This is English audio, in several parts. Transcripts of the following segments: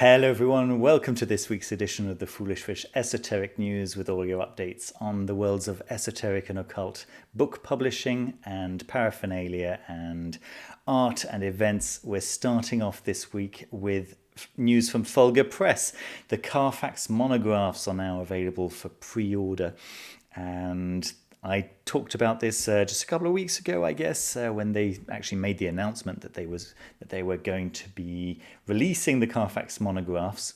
Hello everyone, welcome to this week's edition of the Foolish Fish Esoteric News with all your updates on the worlds of esoteric and occult, book publishing and paraphernalia and art and events. We're starting off this week with news from Fulgur Press. The Carfax Monographs are now available for pre-order, and I talked about this just a couple of weeks ago, I guess, when they actually made the announcement that they were going to be releasing the Carfax Monographs.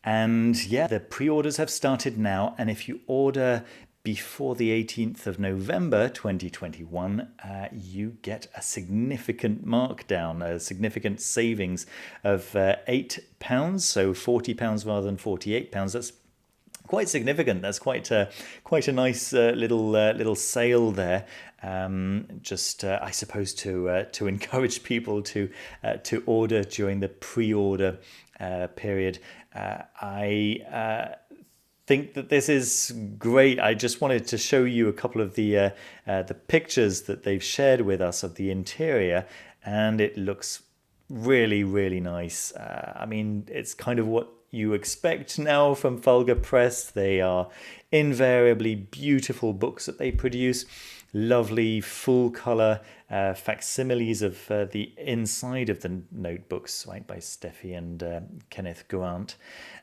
And yeah, the pre-orders have started now, and if you order before the 18th of November 2021, you get a significant markdown, a significant savings of £8, so £40 rather than £48. That's quite significant. That's quite a nice little sale there. I suppose to encourage people to order during the pre-order period. I think that this is great. I just wanted to show you a couple of the pictures that they've shared with us of the interior, and it looks really, really nice. I mean, it's kind of what you expect now from Fulgur Press. They are invariably beautiful books that they produce. Lovely full color facsimiles of the inside of the notebooks, right, by Steffi and Kenneth Grant.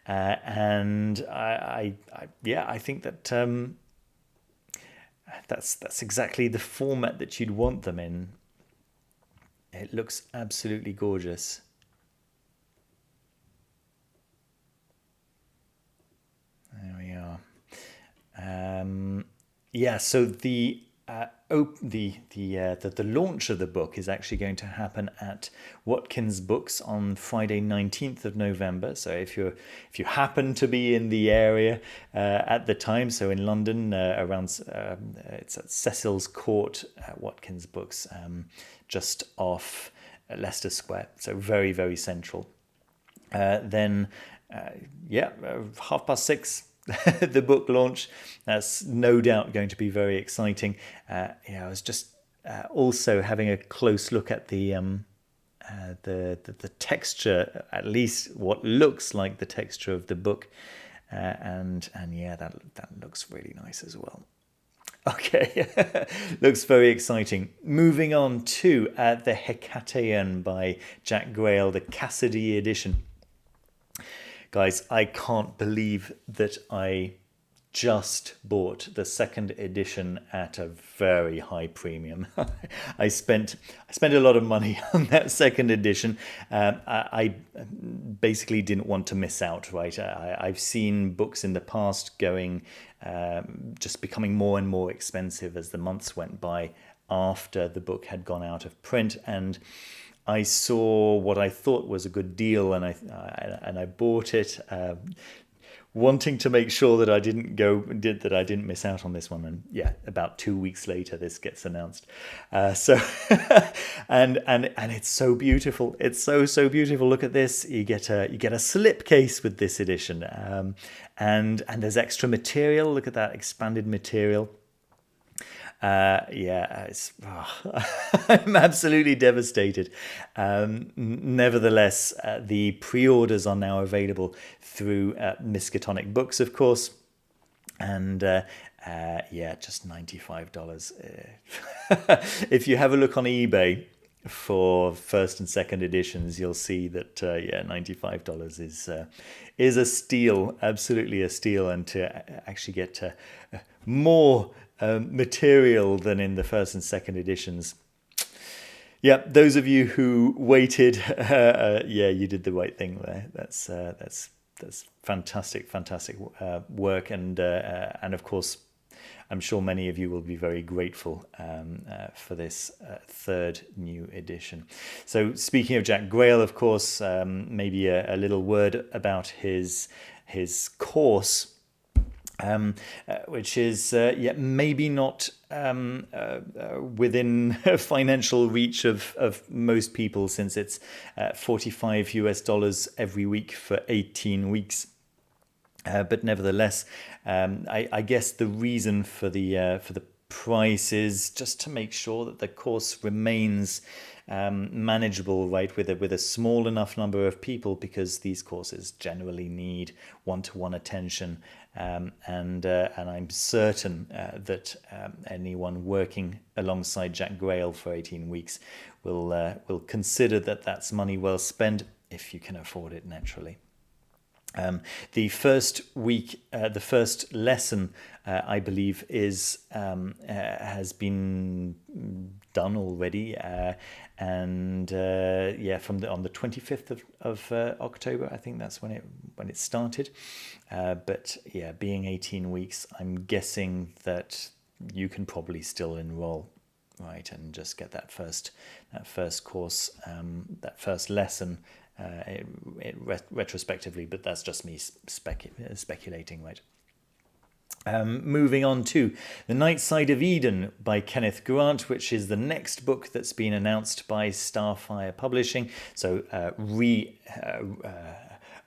And I think that that's exactly the format that you'd want them in. It looks absolutely gorgeous. There we are. So the launch of the book is actually going to happen at Watkins Books on Friday 19th of November. So if you happen to be in the area at the time, so in London, it's at Cecil's Court at Watkins Books, just off Leicester Square. So very, very central. Then 6:30. The book launch. That's no doubt going to be very exciting. I was just also having a close look at the texture, at least what looks like the texture of the book, and that looks really nice as well. Okay, looks very exciting. Moving on to the Hekataeon by Jack Grayle, the Cassidy edition. Guys, I can't believe that I just bought the second edition at a very high premium. I spent a lot of money on that second edition. I basically didn't want to miss out, right? I've seen books in the past going, just becoming more and more expensive as the months went by after the book had gone out of print, and I saw what I thought was a good deal, and I bought it, wanting to make sure that I didn't miss out on this one. And yeah, about 2 weeks later, this gets announced. And it's so beautiful. It's so beautiful. Look at this. You get a slipcase with this edition, and there's extra material. Look at that expanded material. I'm absolutely devastated. Nevertheless, the pre-orders are now available through Miskatonic Books, of course, and just $95. If you have a look on eBay for first and second editions, you'll see that $95 is a steal, absolutely a steal, and to actually get more material than in the first and second editions. Yeah, those of you who waited, you did the right thing there. That's fantastic work, and of course, I'm sure many of you will be very grateful for this third new edition. So, speaking of Jack Grayle, of course, maybe a little word about his course. Which is maybe not within financial reach of most people, since it's $45 every week for 18 weeks. But nevertheless, I guess the reason for the price is just to make sure that the course remains manageable, right, with a small enough number of people, because these courses generally need one-to-one attention. And I'm certain that anyone working alongside Jack Grayle for 18 weeks will consider that that's money well spent, if you can afford it, naturally. The first week, the first lesson, I believe, has been done already, and on the 25th of October, I think that's when it started. But yeah, being 18 weeks, I'm guessing that you can probably still enroll, right, and just get that first course, that first lesson. Retrospectively, but that's just me speculating, right? Moving on to The Nightside of Eden by Kenneth Grant, which is the next book that's been announced by Starfire Publishing. So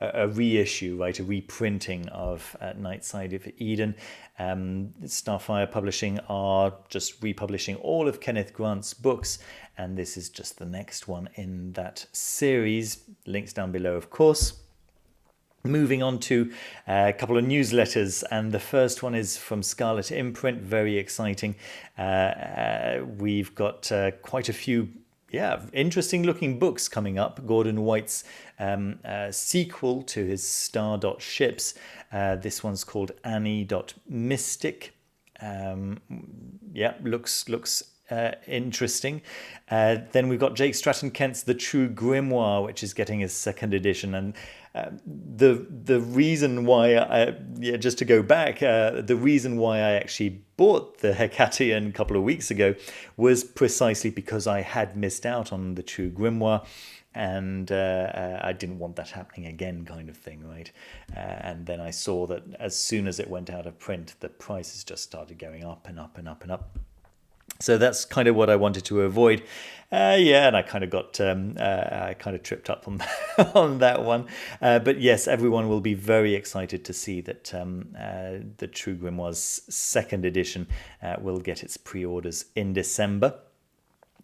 a reissue, right, a reprinting of Nightside of Eden. Starfire Publishing are just republishing all of Kenneth Grant's books, and this is just the next one in that series. Links down below, of course. Moving on to a couple of newsletters, and the first one is from Scarlet Imprint. Very exciting. We've got quite a few interesting looking books coming up. Gordon White's sequel to his Star.Ships. This one's called Annie.Mystic. Looks interesting. Then we've got Jake Stratton Kent's The True Grimoire, which is getting his second edition. And the reason why, just to go back, the reason why I actually bought the Hekataeon a couple of weeks ago was precisely because I had missed out on The True Grimoire, and I didn't want that happening again, kind of thing, right? And then I saw that as soon as it went out of print, the prices just started going up and up and up and up. So that's kind of what I wanted to avoid. And I kind of got, I kind of tripped up on on that one. But yes, everyone will be very excited to see that the True Grimoire's second edition will get its pre-orders in December.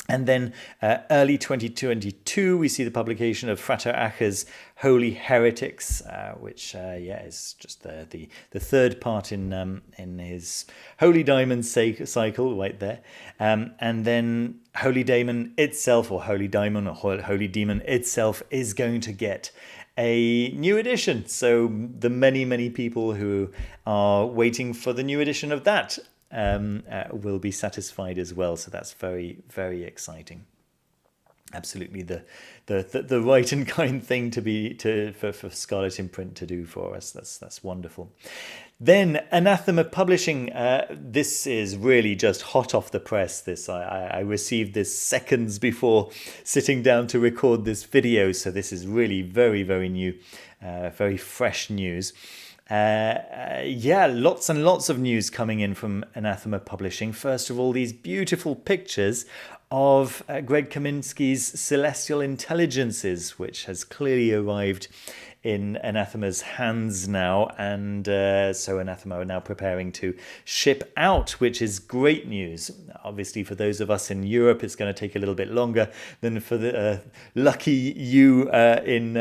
And then early 2022, we see the publication of Frater Acher's Holy Heretics, which is just the third part in his Holy Diamond cycle right there. And then Holy Daemon itself, or Holy Daemon, or Holy Demon itself, is going to get a new edition. So the many people who are waiting for the new edition of that will be satisfied as well. So that's very, very exciting. Absolutely the right and kind thing for Scarlet Imprint to do for us. That's wonderful. Then Anathema Publishing. This is really just hot off the press. I received this seconds before sitting down to record this video. So this is really very, very new, very fresh news. Lots and lots of news coming in from Anathema Publishing. First of all, these beautiful pictures of Greg Kaminsky's Celestial Intelligences, which has clearly arrived in Anathema's hands now, and so Anathema are now preparing to ship out, which is great news. Obviously, for those of us in Europe, it's going to take a little bit longer than for the lucky you in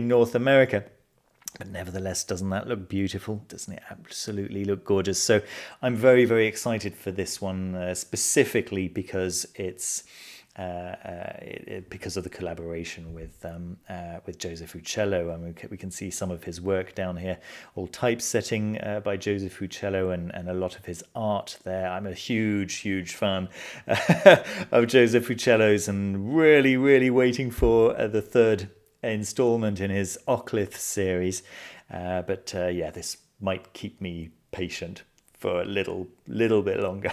North America. But nevertheless, doesn't that look beautiful? Doesn't it absolutely look gorgeous? So I'm very, very excited for this one, specifically because it's because of the collaboration with Joseph Uccello. I mean, we can see some of his work down here, all typesetting by Joseph Uccello, and a lot of his art there. I'm a huge fan of Joseph Uccello's, and really, really waiting for the third installment in his Occult series. But this might keep me patient for a little bit longer.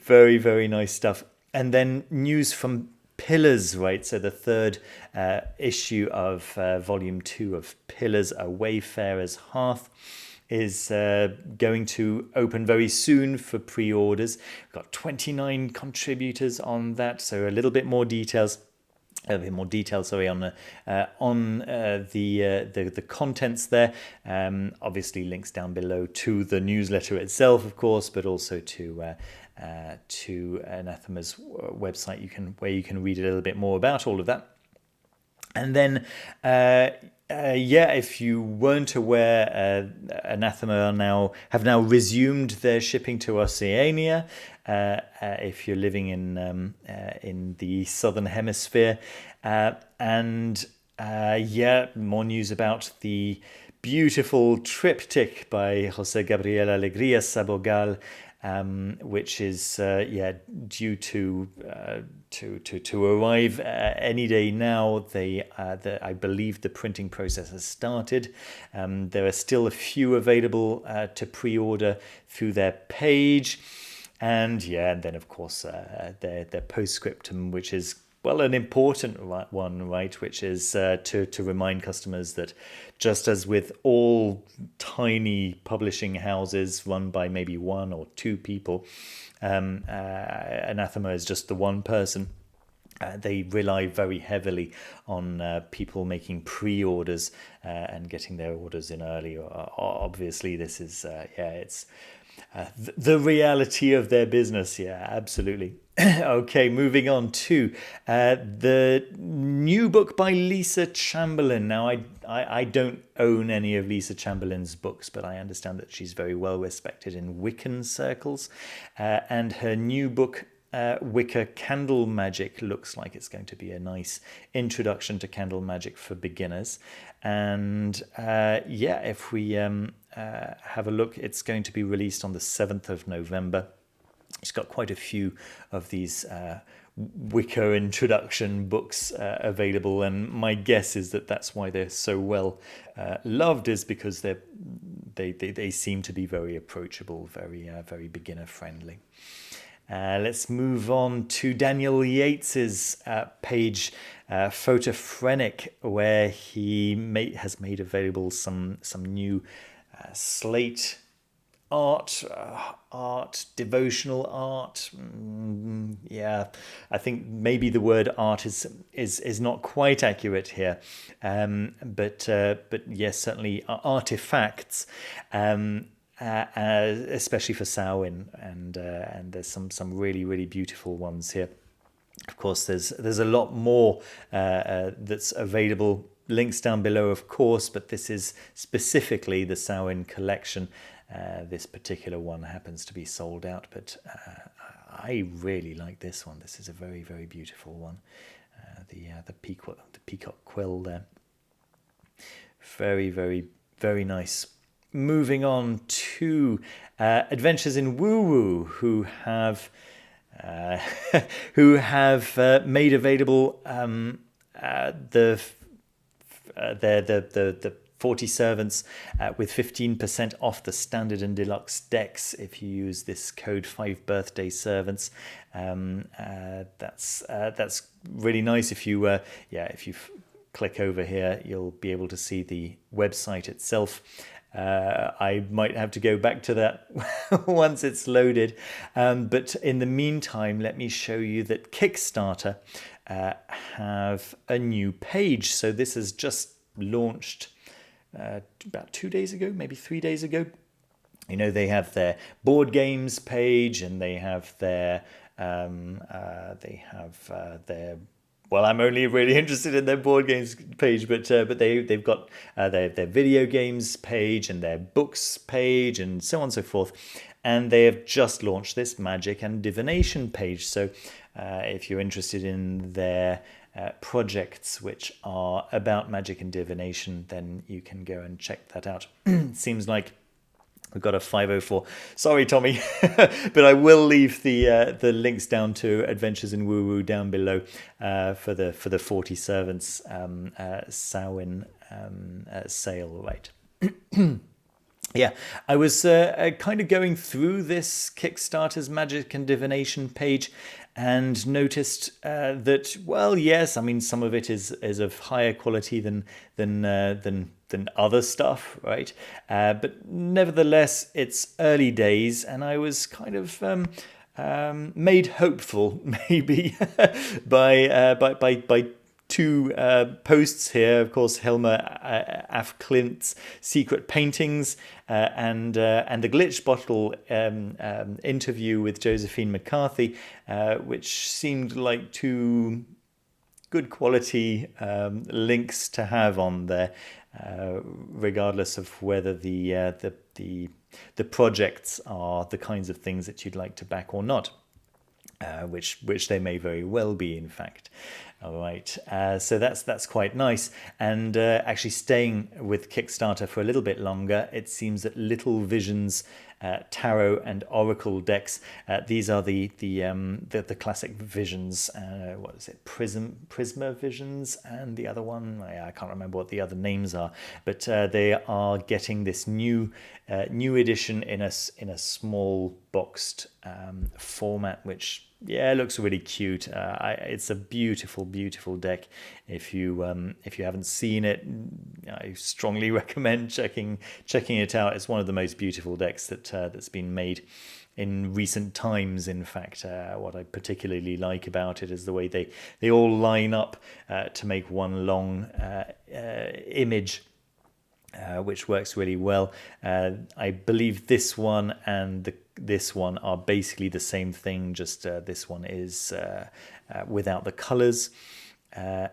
Very, very nice stuff. And then news from Pillars, right? So the third issue of volume 2 of Pillars, A Wayfarer's Hearth, is going to open very soon for pre-orders. We've got 29 contributors on that, so a little bit more details. A bit more detail, sorry, on the contents there. Obviously, links down below to the newsletter itself, of course, but also to to Anathema's website, where you can read a little bit more about all of that. And then, if you weren't aware, Anathema have now resumed their shipping to Oceania. If you're living in the southern hemisphere, more news about the beautiful triptych by José Gabriel Alegría Sabogal, which is due to arrive any day now. I believe the printing process has started. There are still a few available to pre-order through their page, and then of course their postscriptum, which is an important one, right? Which is to remind customers that just as with all tiny publishing houses run by maybe one or two people, Anathema is just the one person. They rely very heavily on people making pre-orders and getting their orders in early. Obviously, this is it's the reality of their business. Yeah, absolutely. Okay, moving on to the new book by Lisa Chamberlain. Now, I don't own any of Lisa Chamberlain's books, but I understand that she's very well respected in Wiccan circles. And her new book, Wicca Candle Magic, looks like it's going to be a nice introduction to candle magic for beginners. And if we have a look, it's going to be released on the 7th of November. It's got quite a few of these Wicca introduction books available, and my guess is that that's why they're so well loved, is because they seem to be very approachable, very beginner friendly. Let's move on to Daniel Yates's page, Photophrenic, where he has made available some new slate art, devotional art. I think maybe the word art is not quite accurate here, but yes, certainly artifacts, especially for Samhain, and there's some really beautiful ones here. Of course, there's a lot more that's available. Links down below, of course, but this is specifically the Samhain collection. This particular one happens to be sold out, but I really like this one. This is a very beautiful one. The peacock quill there. Very nice. Moving on to Adventures in Woo Woo, who have made available the 40 servants with 15% off the standard and deluxe decks if you use this code 5birthday-servants. That's really nice. If you click over here, you'll be able to see the website itself. I might have to go back to that once it's loaded, but in the meantime, let me show you that Kickstarter have a new page. So this has just launched about 2 days ago, maybe 3 days ago. You know, they have their board games page, and they have their well, I'm only really interested in their board games page, but they've got their video games page and their books page and so on and so forth. And they have just launched this magic and divination page. So if you're interested in their projects which are about magic and divination, then you can go and check that out. Seems like we've got a 504. Sorry, Tommy, but I will leave the links down to Adventures in Woo Woo down below for the 40 servants Samhain sale, right? Yeah, I was kind of going through this Kickstarter's magic and divination page and noticed that, well, yes, I mean, some of it is of higher quality than other stuff, right? But nevertheless, it's early days, and I was kind of made hopeful, maybe, by two posts here. Of course, Helmer af Klint's secret paintings and the Glitch Bottle interview with Josephine McCarthy, which seemed like two good quality links to have on there, regardless of whether the projects are the kinds of things that you'd like to back or not, which they may very well be, in fact. All right, so that's quite nice. And actually staying with Kickstarter for a little bit longer, it seems that Little Visions tarot and oracle decks. These are the classic visions. What is it? Prisma visions, and the other one, I can't remember what the other names are. But they are getting this new edition in a small boxed format, which looks really cute. It's a beautiful deck. If you haven't seen it, I strongly recommend checking it out. It's one of the most beautiful decks that's been made in recent times. In fact, what I particularly like about it is the way they all line up to make one long image, which works really well. I believe this one and this one are basically the same thing, just this one is without the colors. So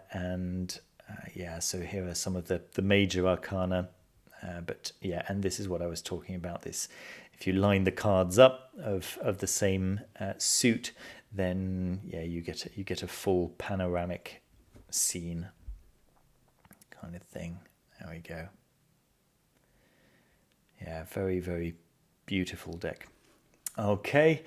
here are some of the major arcana. And this is what I was talking about. This, if you line the cards up of the same suit, then you get a full panoramic scene kind of thing. There we go. Yeah, very, very beautiful deck. Okay,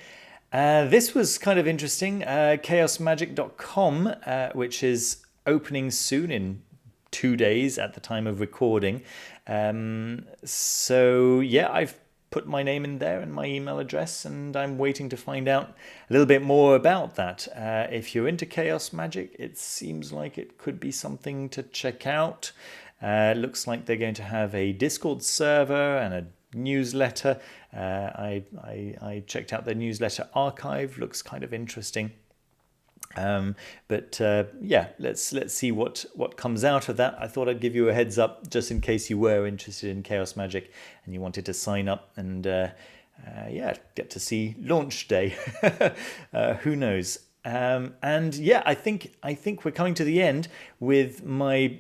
this was kind of interesting. chaosmagic.com, which is opening soon in 2 days at the time of recording. I've put my name in there and my email address, and I'm waiting to find out a little bit more about that. If you're into Chaos Magic, it seems like it could be something to check out. Looks like they're going to have a Discord server and a newsletter. I checked out their newsletter archive. Looks kind of interesting. Let's see what comes out of that. I thought I'd give you a heads up just in case you were interested in Chaos Magic and you wanted to sign up and get to see launch day. Who knows? I think we're coming to the end with my.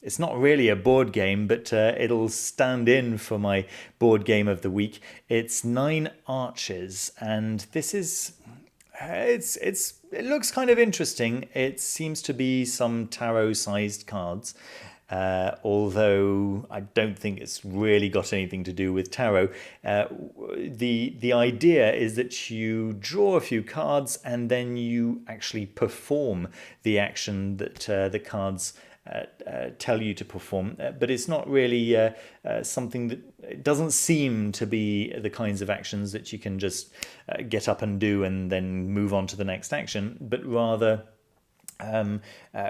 It's not really a board game, but it'll stand in for my board game of the week. It's 9 Arches, and this is it looks kind of interesting. It seems to be some tarot-sized cards, although I don't think it's really got anything to do with tarot. The idea is that you draw a few cards and then you actually perform the action that the cards tell you to perform, but it's not really something that, it doesn't seem to be the kinds of actions that you can just get up and do and then move on to the next action, but rather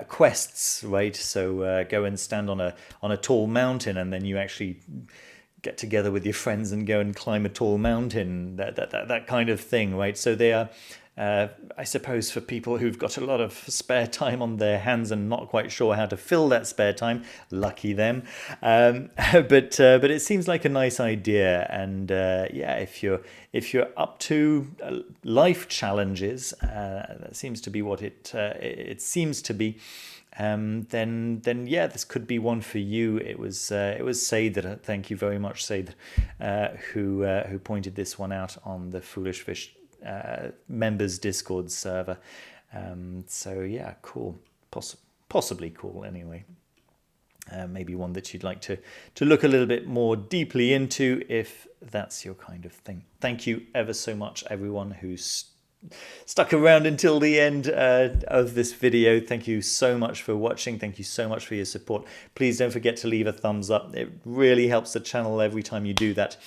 quests, right? So go and stand on a tall mountain, and then you actually get together with your friends and go and climb a tall mountain, that kind of thing, right? So they are, I suppose, for people who've got a lot of spare time on their hands and not quite sure how to fill that spare time, lucky them. But it seems like a nice idea, and if you're up to life challenges, that seems to be what it seems to be. Then this could be one for you. It was Said, thank you very much, Said, who pointed this one out on the Foolish Fish members Discord server. Cool, possibly cool anyway. Maybe one that you'd like to look a little bit more deeply into if that's your kind of thing. Thank you ever so much, everyone who's stuck around until the end of this video. Thank you so much for watching. Thank you so much for your support. Please don't forget to leave a thumbs up. It really helps the channel every time you do that.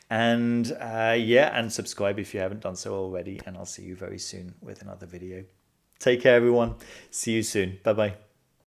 And and subscribe if you haven't done so already. And I'll see you very soon with another video. Take care, everyone. See you soon. Bye-bye.